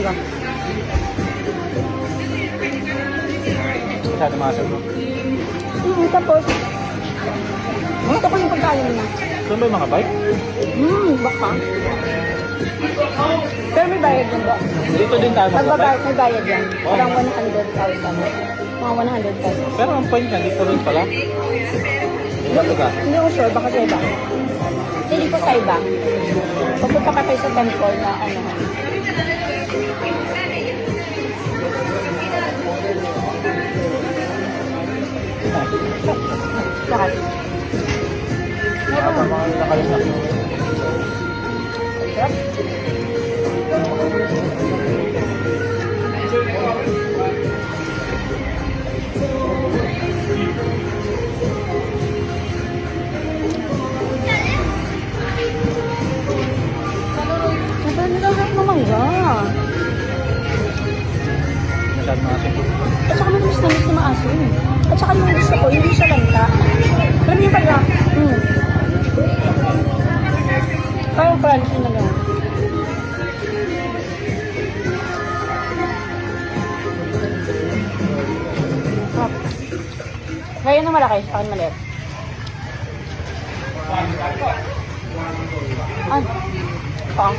di ba? Masyado masag mo. Tapos, gusto ko yung pagkain nila. Saan ba yung mga bike? Baka. Pero may bayad yun ba? Dito din tayo Magbabayad, magbabike. may bayad yan. Oh. Parang 100,000. Mga 100,000. Pero ang point niya, dito rin pala. Iba to ka? Hindi ko sure, baka sa iba. Hindi ko sa iba. Pupunta ka kayo sa temple na ano. Lahat. Mga nakalimnak. Lahat na mangga. Masyado masag. At saka madalas na miss na maasin. At saka yung gusto ko, hindi siya lanta. Alam niyo pala? Parang crunchy na lang. Kaya na malaki, sa akin maliit. Ay, pang.